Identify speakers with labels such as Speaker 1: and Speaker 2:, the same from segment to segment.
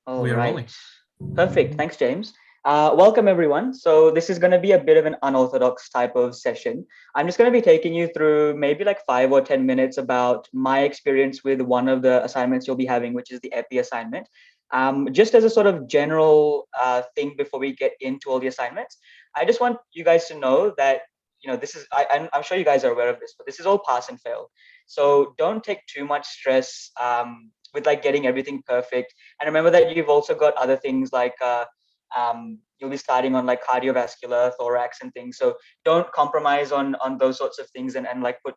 Speaker 1: All
Speaker 2: We are rolling.
Speaker 1: right. Perfect. Thanks, James. Welcome, everyone. So, this is going to be a bit of an unorthodox type of session. I'm just going to be taking you through maybe like 5 or 10 minutes about my experience with one of the assignments you'll be having, which is the EPI assignment. Just as a sort of general thing before we get into all the assignments, I just want you guys to know that, this is, I'm sure you guys are aware of this, but this is all pass and fail. So, don't take too much stress with like getting everything perfect, and remember that you've also got other things like you'll be starting on like cardiovascular, thorax, and things. So don't compromise on those sorts of things and like put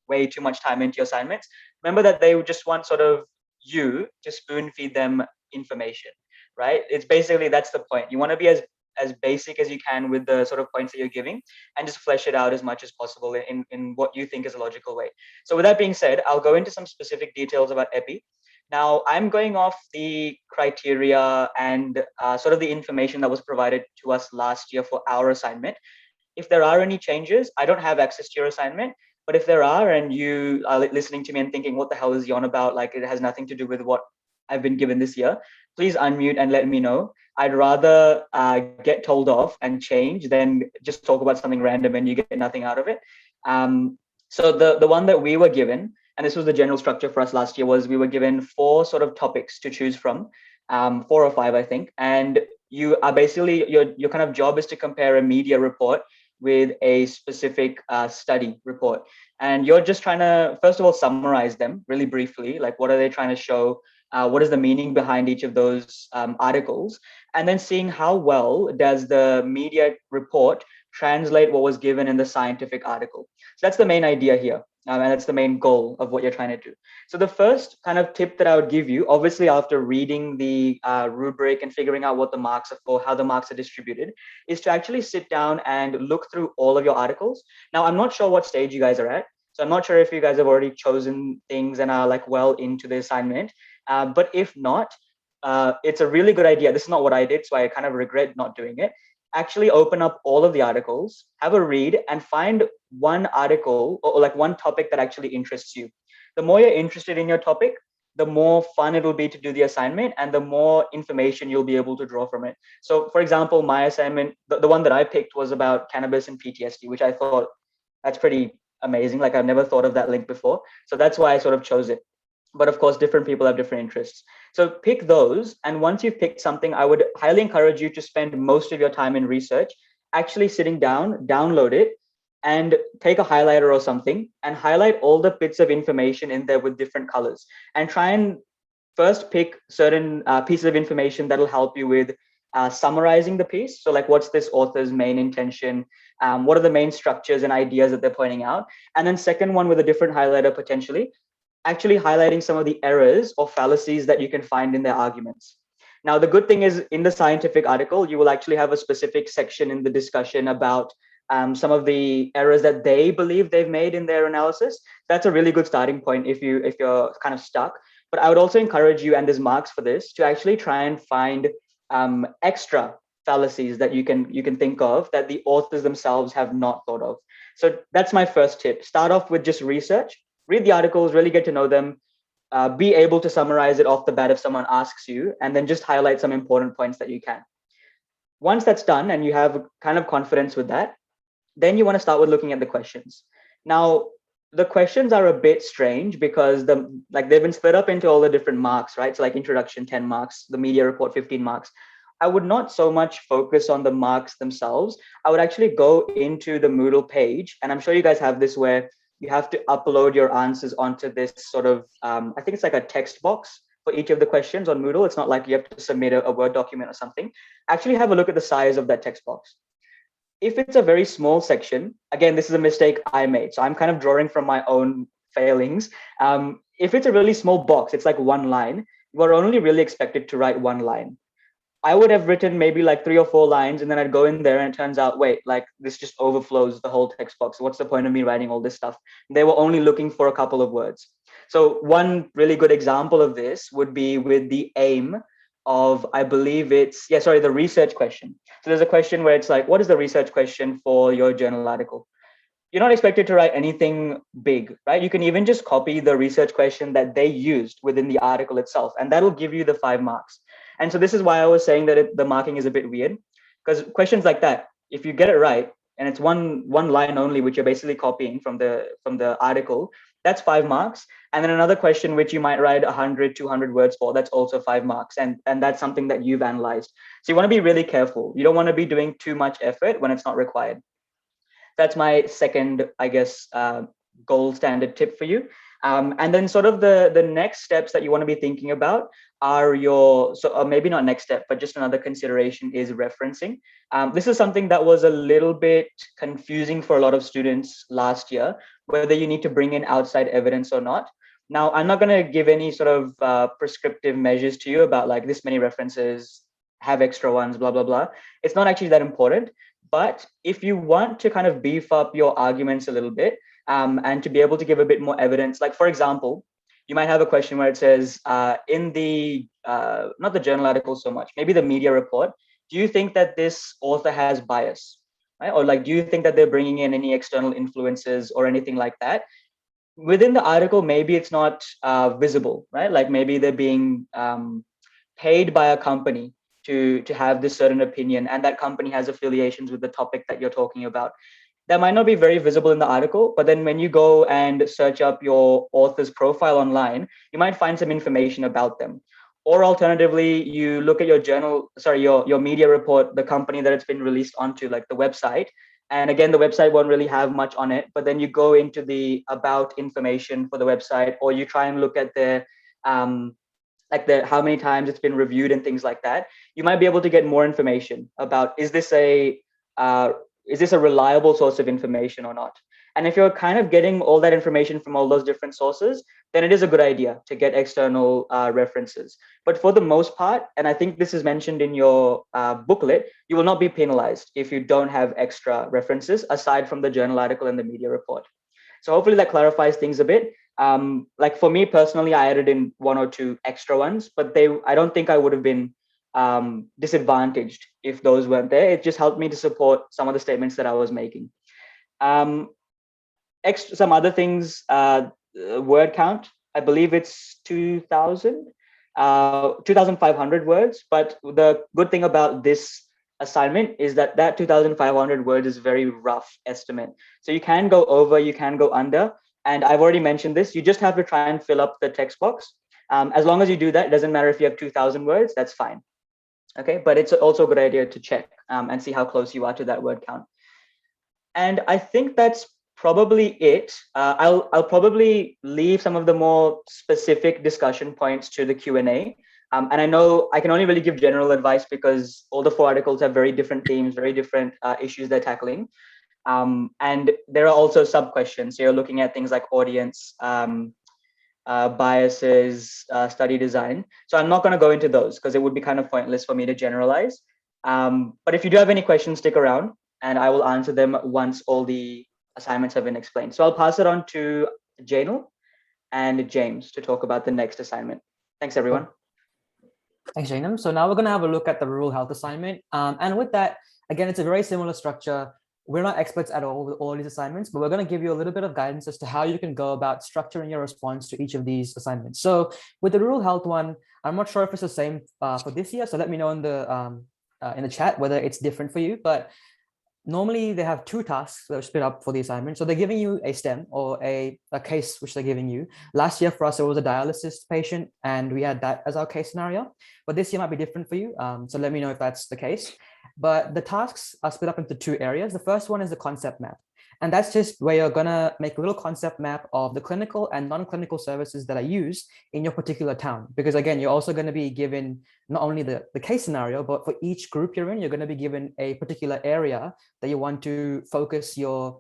Speaker 1: way too much time into your assignments. Remember that they would just want sort of you to spoon feed them information, right? It's basically that's the point. You want to be as basic as you can with the sort of points that you're giving and just flesh it out as much as possible in what you think is a logical way. So with that being said, I'll go into some specific details about epi. Now, I'm going off the criteria and sort of the information that was provided to us last year for our assignment. If there are any changes, I don't have access to your assignment. But if there are, and you are listening to me and thinking, what the hell is he on about? Like, it has nothing to do with what I've been given this year, please unmute and let me know. I'd rather get told off and change than just talk about something random and you get nothing out of it. Um, so the one that we were given, and this was the general structure for us last year, was we were given four sort of topics to choose from, four or five, I think. And you are basically your kind of job is to compare a media report with a specific study report, and you're just trying to first of all summarize them really briefly, like what are they trying to show, what is the meaning behind each of those articles, and then seeing how well does the media report translate what was given in the scientific article. So that's the main idea here. And that's the main goal of what you're trying to do. So the first kind of tip that I would give you, obviously after reading the rubric and figuring out what the marks are for, how the marks are distributed, is to actually sit down and look through all of your articles. Now, I'm not sure what stage you guys are at. So I'm not sure if you guys have already chosen things and are like well into the assignment. But if not, it's a really good idea. This is not what I did, so I kind of regret not doing it. Actually open up all of the articles, have a read, and find one article or like one topic that actually interests you. The more you're interested in your topic, the more fun it will be to do the assignment and the more information you'll be able to draw from it. So, for example, my assignment, the one that I picked was about cannabis and PTSD, which I thought that's pretty amazing. Like, I've never thought of that link before. So, that's why I sort of chose it. But of course, different people have different interests. So pick those. And once you've picked something, I would highly encourage you to spend most of your time in research, actually sitting down, download it, and take a highlighter or something and highlight all the bits of information in there with different colors. And try and first pick certain pieces of information that'll help you with summarizing the piece. So, like, what's this author's main intention? What are the main structures and ideas that they're pointing out? And then, second one with a different highlighter potentially, actually highlighting some of the errors or fallacies that you can find in their arguments. Now, the good thing is in the scientific article, you will actually have a specific section in the discussion about some of the errors that they believe they've made in their analysis. That's a really good starting point if you're kind of stuck. But I would also encourage you, and there's marks for this, to actually try and find extra fallacies that you can think of that the authors themselves have not thought of. So that's my first tip. Start off with just research, read the articles, really get to know them, be able to summarize it off the bat if someone asks you, and then just highlight some important points that you can. Once that's done and you have kind of confidence with that, then you want to start with looking at the questions. Now, the questions are a bit strange because they've been split up into all the different marks, right? So like introduction 10 marks, the media report 15 marks. I would not so much focus on the marks themselves. I would actually go into the Moodle page, and I'm sure you guys have this where you have to upload your answers onto this sort of, I think it's like a text box for each of the questions on Moodle. It's not like you have to submit a Word document or something. Actually, have a look at the size of that text box. If it's a very small section, again, this is a mistake I made. So I'm kind of drawing from my own failings. If it's a really small box, it's like one line, you are only really expected to write one line. I would have written maybe like 3 or 4 lines, and then I'd go in there and it turns out, wait, like this just overflows the whole text box. What's the point of me writing all this stuff? They were only looking for a couple of words. So one really good example of this would be with the aim of, I believe it's, yeah, sorry, the research question. So there's a question where it's like, what is the research question for your journal article? You're not expected to write anything big, right? You can even just copy the research question that they used within the article itself, and that'll give you the 5 marks. And so this is why I was saying that the marking is a bit weird, because questions like that, if you get it right, and it's one line only, which you're basically copying from the article, that's 5 marks. And then another question which you might write 100, 200 words for, that's also 5 marks, and that's something that you've analyzed. So you want to be really careful. You don't want to be doing too much effort when it's not required. That's my second, I guess, gold standard tip for you. And then sort of the next steps that you want to be thinking about are or maybe not next step, but just another consideration is referencing. This is something that was a little bit confusing for a lot of students last year, whether you need to bring in outside evidence or not. Now, I'm not going to give any sort of prescriptive measures to you about like this many references, have extra ones, blah, blah, blah. It's not actually that important. But if you want to kind of beef up your arguments a little bit, and to be able to give a bit more evidence, like for example, you might have a question where it says in the, not the journal article so much, maybe the media report, do you think that this author has bias? Right? Or like, do you think that they're bringing in any external influences or anything like that? Within the article, maybe it's not visible, right? Like maybe they're being paid by a company to have this certain opinion, and that company has affiliations with the topic that you're talking about. That might not be very visible in the article, but then when you go and search up your author's profile online, you might find some information about them. Or alternatively, you look at your media report, the company that it's been released onto, like the website. And again, the website won't really have much on it, but then you go into the about information for the website, or you try and look at their like the how many times it's been reviewed and things like that. You might be able to get more information about is this a reliable source of information or not. And if you're kind of getting all that information from all those different sources, then it is a good idea to get external references. But for the most part, and I think this is mentioned in your booklet, you will not be penalized if you don't have extra references aside from the journal article and the media report. So hopefully that clarifies things a bit. Like for me personally, I added in 1 or 2 extra ones, but I don't think I would have been disadvantaged if those weren't there. It just helped me to support some of the statements that I was making. Some other things, word count, I believe it's 2,500 words. But the good thing about this assignment is that 2,500 words is very rough estimate. So you can go over, you can go under. And I've already mentioned this, you just have to try and fill up the text box. As long as you do that, it doesn't matter if you have 2,000 words, that's fine. Okay, but it's also a good idea to check and see how close you are to that word count. And I think that's probably it. I'll probably leave some of the more specific discussion points to the Q&A. And I know I can only really give general advice because all the 4 articles have very different themes, very different issues they're tackling. And there are also sub-questions. So you're looking at things like audience, biases, study design. So I'm not going to go into those because it would be kind of pointless for me to generalize. But if you do have any questions, stick around and I will answer them once all the assignments have been explained. So I'll pass it on to Janel and James to talk about the next assignment. Thanks, everyone.
Speaker 2: Thanks, Jainam. So now we're going to have a look at the rural health assignment. And with that, again, it's a very similar structure. We're not experts at all with all these assignments, but we're going to give you a little bit of guidance as to how you can go about structuring your response to each of these assignments. So with the rural health one, I'm not sure if it's the same for this year. So let me know in the chat whether it's different for you. But normally they have 2 tasks that are split up for the assignment. So they're giving you a STEM or a case which they're giving you. Last year for us, it was a dialysis patient and we had that as our case scenario. But this year might be different for you. So let me know if that's the case. But the tasks are split up into 2 areas. The first one is the concept map. And that's just where you're going to make a little concept map of the clinical and non-clinical services that are used in your particular town. Because again, you're also going to be given not only the case scenario, but for each group you're in, you're going to be given a particular area that you want to focus your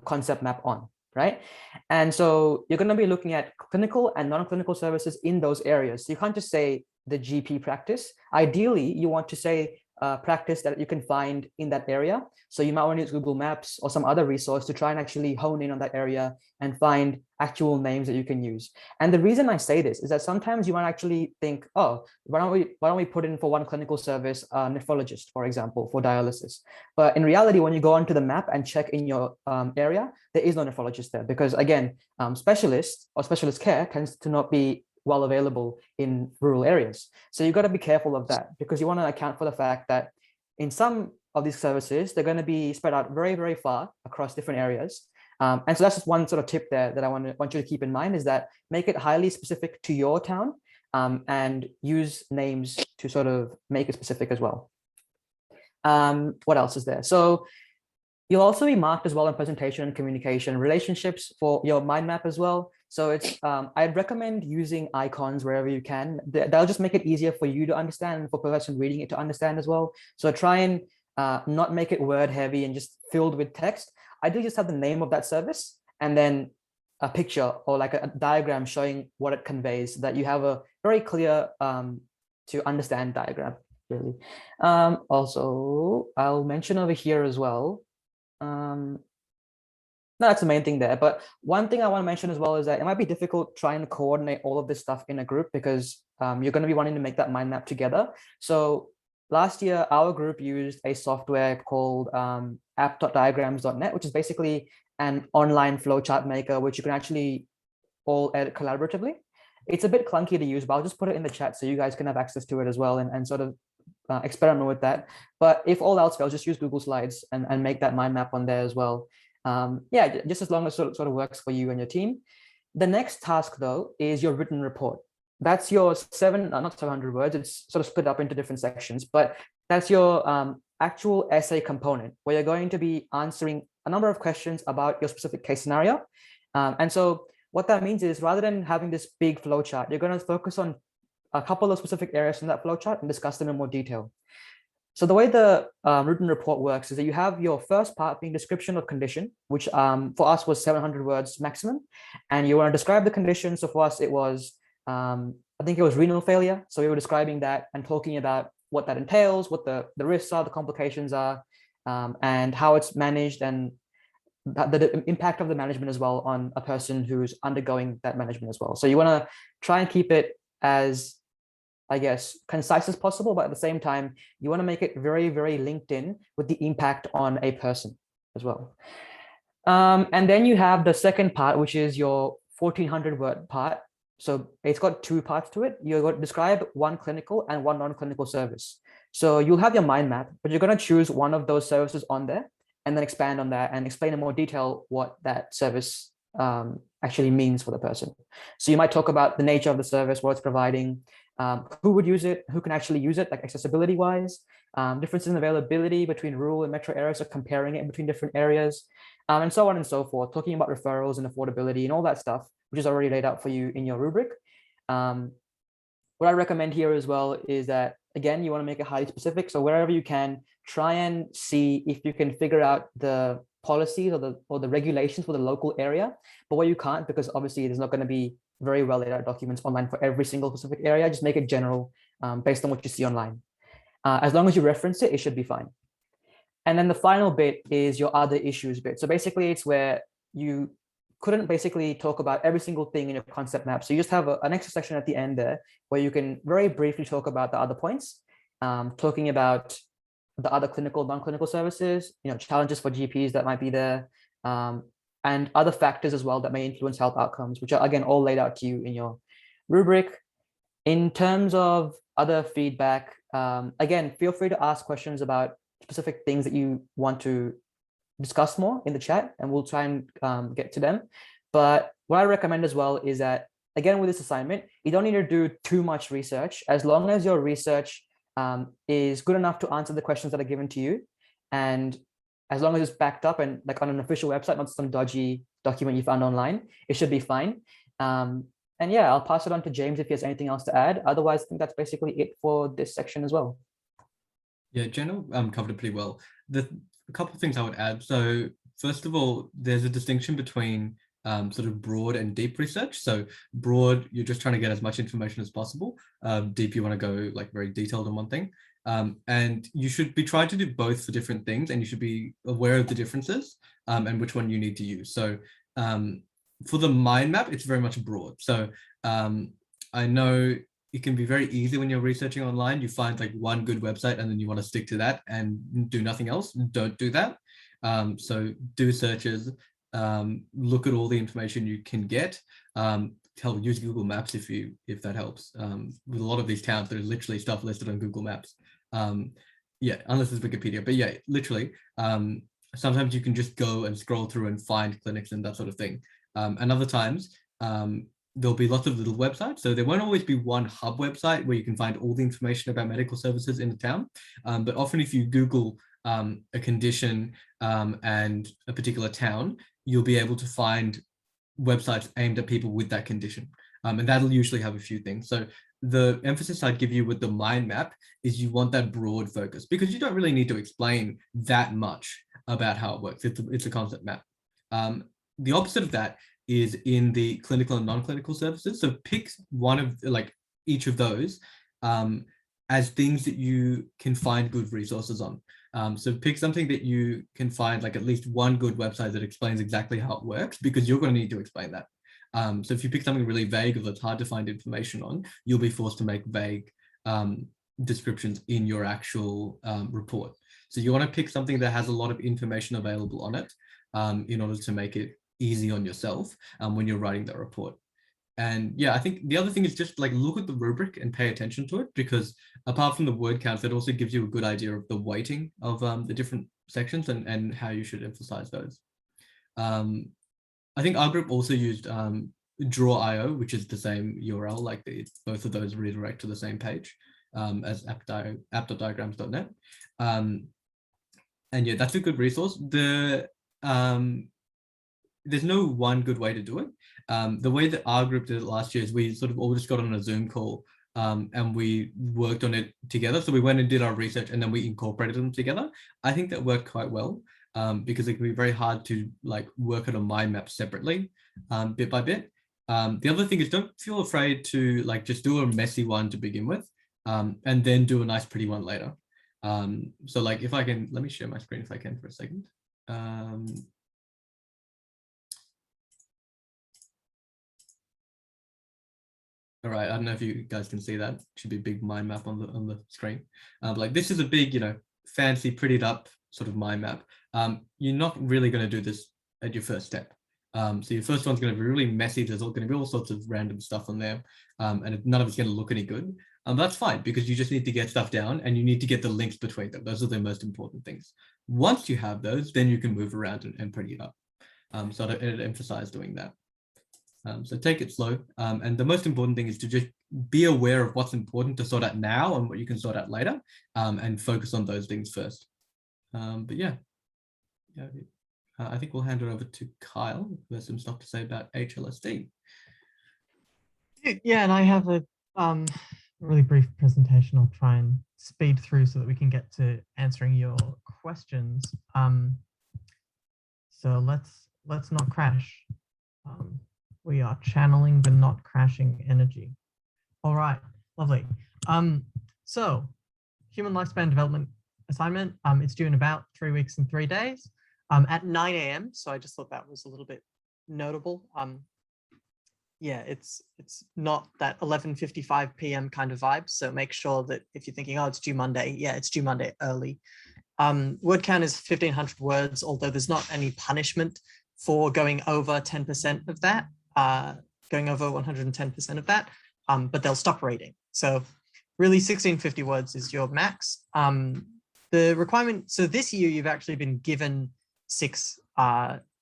Speaker 2: concept map on, right? And so you're going to be looking at clinical and non-clinical services in those areas. So you can't just say the GP practice. Ideally, you want to say practice that you can find in that area. So you might want to use Google Maps or some other resource to try and actually hone in on that area and find actual names that you can use. And the reason I say this is that sometimes you might actually think, oh, why don't we put in for one clinical service, nephrologist, for example, for dialysis. But in reality, when you go onto the map and check in your area, there is no nephrologist there because again, specialist or specialist care tends to not be well available in rural areas. So you've got to be careful of that, because you want to account for the fact that in some of these services, they're going to be spread out very, very far across different areas. And so that's just one sort of tip there that I want you to keep in mind, is that make it highly specific to your town, and use names to sort of make it specific as well. What else is there? So you'll also be marked as well in presentation and communication relationships for your mind map as well. So it's I'd recommend using icons wherever you can. That'll just make it easier for you to understand and for the person reading it to understand as well. So try and not make it word heavy and just filled with text. I do just have the name of that service and then a picture or like a diagram showing what it conveys, so that you have a very clear to understand diagram, really. Also, I'll mention over here as well. No, that's the main thing there. But one thing I want to mention as well is that it might be difficult trying to coordinate all of this stuff in a group, because you're going to be wanting to make that mind map together. So last year, our group used a software called app.diagrams.net, which is basically an online flowchart maker, which you can actually all edit collaboratively. It's a bit clunky to use, but I'll just put it in the chat so you guys can have access to it as well, and sort of experiment with that. But if all else fails, just use Google Slides and make that mind map on there as well. Yeah, just as long as it sort of works for you and your team. The next task, though, is your written report. That's your not 700 words, it's sort of split up into different sections, but that's your actual essay component, where you're going to be answering a number of questions about your specific case scenario. And so what that means is, rather than having this big flow chart, you're going to focus on a couple of specific areas in that flow chart and discuss them in more detail. So the way the written report works is that you have your first part being description of condition, which for us was 700 words maximum. And you want to describe the condition. So for us, it was, I think it was renal failure. So we were describing that and talking about what that entails, what the risks are, the complications are, and how it's managed, and the impact of the management as well on a person who's undergoing that management as well. So you want to try and keep it as, I guess, concise as possible, but at the same time, you want to make it very, very linked in with the impact on a person as well. And then you have the second part, which is your 1400 word part. So it's got two parts to it. You're going to describe one clinical and one non-clinical service. So you'll have your mind map, but you're going to choose one of those services on there and then expand on that and explain in more detail what that service actually means for the person. So you might talk about the nature of the service, what it's providing, who would use it, who can actually use it, like accessibility wise, differences in availability between rural and metro areas, or comparing it between different areas, and so on and so forth, talking about referrals and affordability and all that stuff, which is already laid out for you in your rubric. What I recommend here as well is that, again, you want to make it highly specific. So wherever you can, try and see if you can figure out the policies or the regulations for the local area. But where you can't, because obviously there's not going to be very well laid out documents online for every single specific area, just make it general based on what you see online. As long as you reference it, it should be fine. And then the final bit is your other issues bit. So basically it's where you couldn't basically talk about every single thing in your concept map. So you just have an extra section at the end there where you can very briefly talk about the other points, talking about the other clinical, non-clinical services, challenges for GPs that might be there, and other factors as well that may influence health outcomes, which are, again, all laid out to you in your rubric. In terms of other feedback, again, feel free to ask questions about specific things that you want to discuss more in the chat, and we'll try and get to them. But what I recommend as well is that, again, with this assignment, you don't need to do too much research, as long as your research is good enough to answer the questions that are given to you. And as long as it's backed up and like on an official website, not some dodgy document you found online, it should be fine. And yeah, I'll pass it on to James if he has anything else to add. Otherwise, I think that's basically it for this section as well.
Speaker 3: Yeah, Jenna covered it pretty well. A couple of things I would add. So first of all, there's a distinction between sort of broad and deep research. So broad, you're just trying to get as much information as possible. Deep, you want to go like very detailed on one thing. And you should be trying to do both for different things, and you should be aware of the differences and which one you need to use. So for the mind map, it's very much broad. So I know it can be very easy when you're researching online. You find like one good website and then you want to stick to that and do nothing else. Don't do that. So do searches, look at all the information you can get. use Google Maps if that helps. With a lot of these towns, there's literally stuff listed on Google Maps. Yeah, unless it's Wikipedia, but yeah, literally. Sometimes you can just go and scroll through and find clinics and that sort of thing. And other times, there'll be lots of little websites. So there won't always be one hub website where you can find all the information about medical services in the town. But often if you Google a condition and a particular town, you'll be able to find websites aimed at people with that condition. And that'll usually have a few things. So the emphasis I'd give you with the mind map is you want that broad focus, because you don't really need to explain that much about how it works. It's a concept map. The opposite of that is in the clinical and non-clinical services. So pick one of each of those as things that you can find good resources on. So pick something that you can find at least one good website that explains exactly how it works, because you're going to need to explain that. So if you pick something really vague or that's hard to find information on, you'll be forced to make vague descriptions in your actual report. So you want to pick something that has a lot of information available on it in order to make it easy on yourself when you're writing that report. And yeah, I think the other thing is just look at the rubric and pay attention to it, because apart from the word counts, it also gives you a good idea of the weighting of the different sections and how you should emphasize those. I think our group also used draw.io, which is the same URL, both of those redirect to the same page as app.diagrams.net. And yeah, that's a good resource. There's no one good way to do it. The way that our group did it last year is we sort of all just got on a Zoom call and we worked on it together. So we went and did our research and then we incorporated them together. I think that worked quite well because it can be very hard to work on a mind map separately, bit by bit. The other thing is, don't feel afraid to just do a messy one to begin with and then do a nice pretty one later. So if I can, let me share my screen if I can for a second. All right, I don't know if you guys can see that. It should be a big mind map on the screen. This is a big, fancy, prettied up sort of mind map. You're not really going to do this at your first step. So your first one's going to be really messy. There's going to be all sorts of random stuff on there, and none of it's going to look any good. That's fine, because you just need to get stuff down and you need to get the links between them. Those are the most important things. Once you have those, then you can move around and pretty it up. So I'd emphasize doing that. So take it slow. And the most important thing is to just be aware of what's important to sort out now and what you can sort out later, and focus on those things first. But yeah, I think we'll hand it over to Kyle, who has some stuff to say about HLSD.
Speaker 4: Yeah, and I have a really brief presentation. I'll try and speed through so that we can get to answering your questions. So let's not crash. We are channeling but not crashing energy. All right, lovely. So human lifespan development assignment, it's due in about 3 weeks and 3 days at 9 a.m. So I just thought that was a little bit notable. Yeah, it's not that 11:55 p.m. kind of vibe. So make sure that if you're thinking, oh, it's due Monday, yeah, it's due Monday early. Word count is 1,500 words, although there's not any punishment for going over 10% of that. Going over 110% of that, but they'll stop reading. So really 1,650 words is your max. The requirement, so this year you've actually been given 6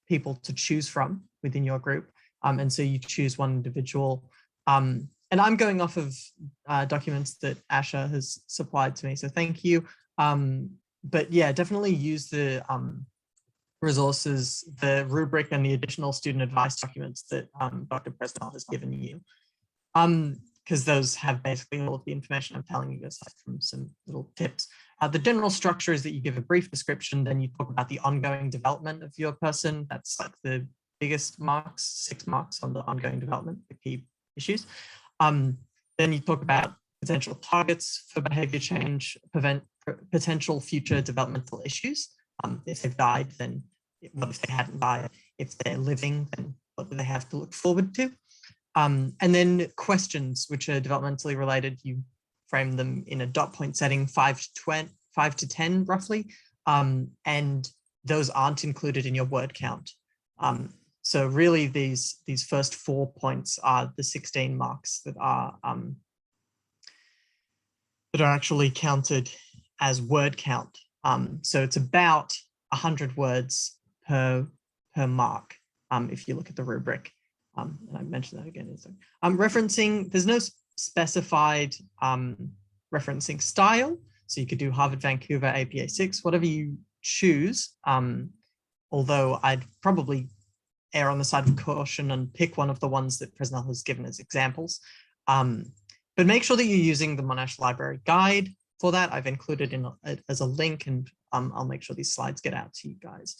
Speaker 4: people to choose from within your group. And so you choose one individual. And I'm going off of documents that Asha has supplied to me, so thank you. But yeah, definitely use the resources, the rubric and the additional student advice documents that Dr. Presnell has given you, because those have basically all of the information I'm telling you, aside from some little tips. The general structure is that you give a brief description, then you talk about the ongoing development of your person. That's the biggest marks, 6 marks on the ongoing development, the key issues. Then you talk about potential targets for behavior change, potential future developmental issues. If they've died, then what if they hadn't died? If they're living, then what do they have to look forward to? And then questions which are developmentally related, you frame them in a dot point setting, 5 to 10 roughly, and those aren't included in your word count. So really these first 4 points are the 16 marks that are actually counted as word count. So it's about 100 words per mark if you look at the rubric. And I mentioned that again. Referencing, there's no specified referencing style. So you could do Harvard, Vancouver, APA 6, whatever you choose. Although I'd probably err on the side of caution and pick one of the ones that Presnell has given as examples. But make sure that you're using the Monash Library Guide for that. I've included it as a link, and I'll make sure these slides get out to you guys.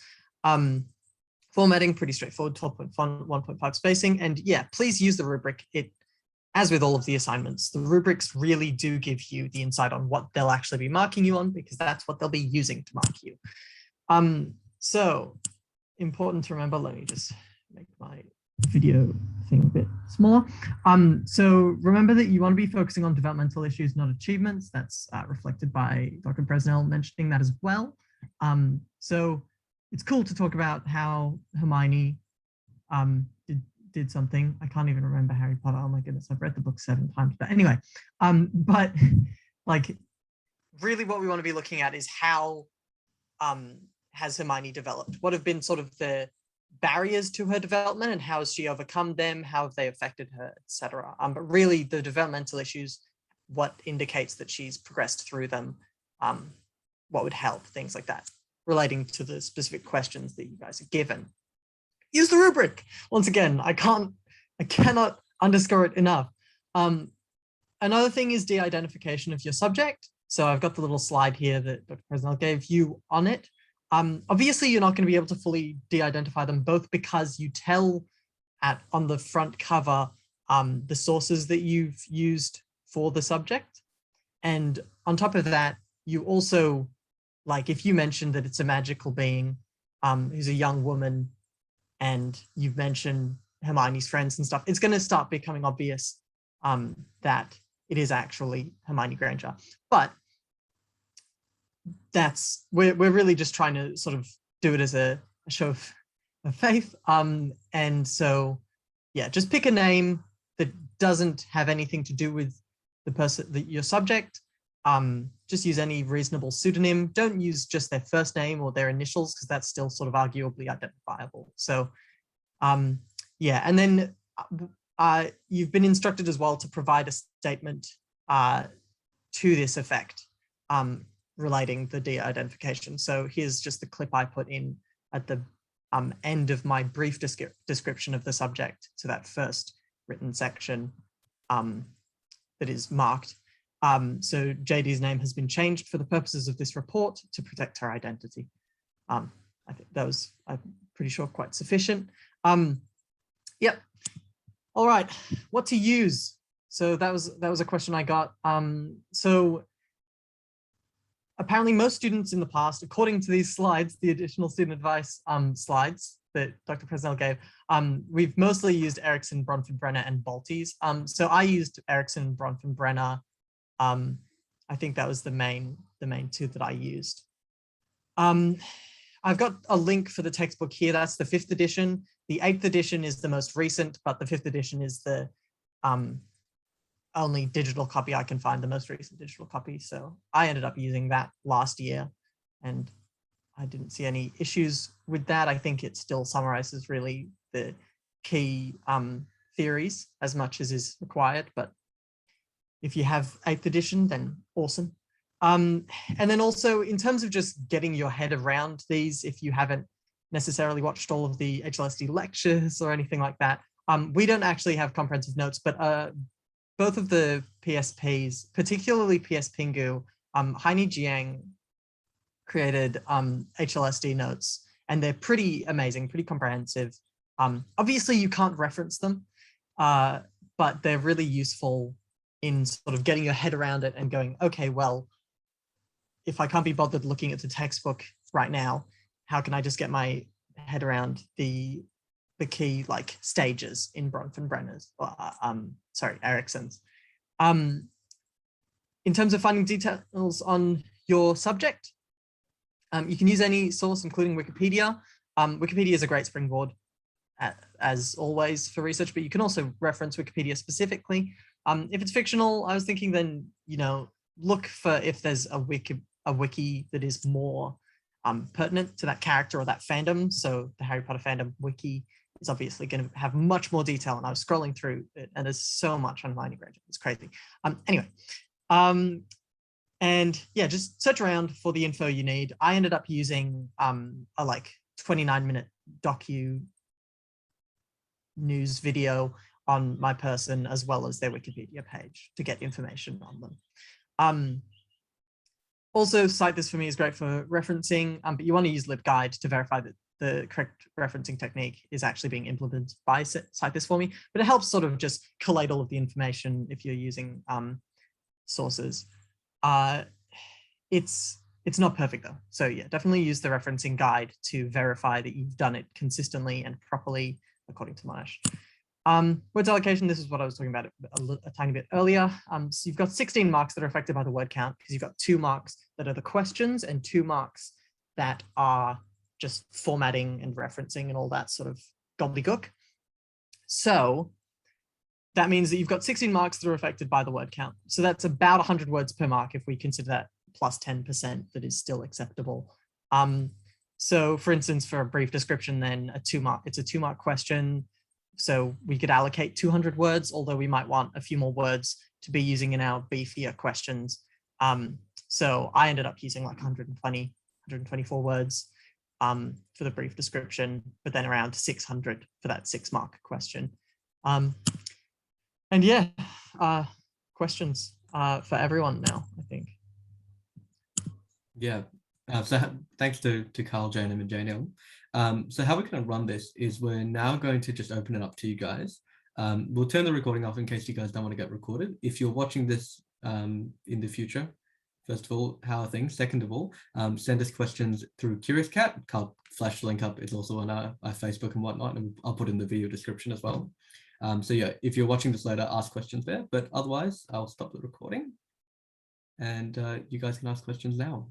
Speaker 4: Formatting, pretty straightforward, 12-point font, 1.5 spacing. And yeah, please use the rubric. As with all of the assignments, the rubrics really do give you the insight on what they'll actually be marking you on, because that's what they'll be using to mark you. So important to remember, let me just make my video thing a bit smaller. So remember that you want to be focusing on developmental issues, not achievements. That's reflected by Dr. Presnell mentioning that as well. So it's cool to talk about how Hermione did something. I can't even remember Harry Potter. Oh my goodness, I've read the book 7 times. But anyway, but like really what we want to be looking at is how has Hermione developed? What have been sort of the barriers to her development, and how has she overcome them? How have they affected her, etc. But really the developmental issues, what indicates that she's progressed through them, what would help, things like that, relating to the specific questions that you guys are given. Use the rubric. Once again, I cannot underscore it enough. Another thing is de-identification of your subject. So I've got the little slide here that Dr. Presnell gave you on it. Obviously, you're not going to be able to fully de-identify them, both because you tell on the front cover the sources that you've used for the subject. And on top of that, you also, like if you mentioned that it's a magical being who's a young woman, and you've mentioned Hermione's friends and stuff, it's going to start becoming obvious that it is actually Hermione Granger. But we're really just trying to sort of do it as a show of faith. And so, yeah, just pick a name that doesn't have anything to do with the person, your subject. Just use any reasonable pseudonym. Don't use just their first name or their initials, because that's still sort of arguably identifiable. So, yeah, and then you've been instructed as well to provide a statement to this effect relating the de-identification. So here's just the clip I put in at the end of my brief description of the subject to that first written section that is marked. So JD's name has been changed for the purposes of this report to protect her identity. I think that was, I'm pretty sure, quite sufficient. Yep. All right, what to use? So that was a question I got. So apparently most students in the past, according to these slides, the additional student advice slides that Dr. Presnell gave, we've mostly used Erickson, Bronfenbrenner, and Baltes. So I used Erickson, Bronfenbrenner. I think that was the main two that I used. I've got a link for the textbook here. That's the 5th edition. The 8th edition is the most recent, but the 5th edition is the only digital copy I can find, the most recent digital copy. So I ended up using that last year, and I didn't see any issues with that. I think it still summarizes really the key theories as much as is required, but if you have 8th edition, then awesome. And then also in terms of just getting your head around these, if you haven't necessarily watched all of the HLSD lectures or anything like that, we don't actually have comprehensive notes, but both of the PSPs, particularly PS Pingu, Heini Jiang created HLSD notes, and they're pretty amazing, pretty comprehensive. Obviously you can't reference them, but they're really useful in sort of getting your head around it and going, okay, well, if I can't be bothered looking at the textbook right now, how can I just get my head around the key like stages in Bronfenbrenner's, sorry, Erickson's. In terms of finding details on your subject, you can use any source, including Wikipedia. Wikipedia is a great springboard. as always for research, but you can also reference Wikipedia specifically. If it's fictional, I was thinking then, look for if there's a wiki that is more pertinent to that character or that fandom. So the Harry Potter fandom wiki is obviously going to have much more detail, and I was scrolling through it, and there's so much on Hermione Granger. It's crazy. Anyway, and yeah, just search around for the info you need. I ended up using a like 29-minute docu news video on my person, as well as their Wikipedia page, to get information on them. Also, Cite This For Me is great for referencing, but you want to use LibGuide to verify that the correct referencing technique is actually being implemented by Cite This For Me, but it helps sort of just collate all of the information if you're using sources. It's not perfect though. So yeah, definitely use the referencing guide to verify that you've done it consistently and properly according to Monash. Words allocation, this is what I was talking about a tiny bit earlier. So you've got 16 marks that are affected by the word count, because you've got 2 marks that are the questions and 2 marks that are just formatting and referencing and all that sort of gobbledygook. So that means that you've got 16 marks that are affected by the word count. So that's about 100 words per mark if we consider that plus 10% that is still acceptable. So for instance, for a brief description, then it's a 2-mark question. So we could allocate 200 words, although we might want a few more words to be using in our beefier questions. So I ended up using like 124 words for the brief description, but then around 600 for that 6-mark question. And yeah, questions for everyone now, I think.
Speaker 3: Yeah. So thanks to Carl, Janum, and Janelle. So how we're going to run this is we're now going to just open it up to you guys. We'll turn the recording off in case you guys don't want to get recorded. If you're watching this in the future, first of all, how are things? Second of all, send us questions through Curious Cat. I'll flash the link up. It's also on our Facebook and whatnot, and I'll put in the video description as well. So yeah, if you're watching this later, ask questions there. But otherwise, I'll stop the recording, and you guys can ask questions now.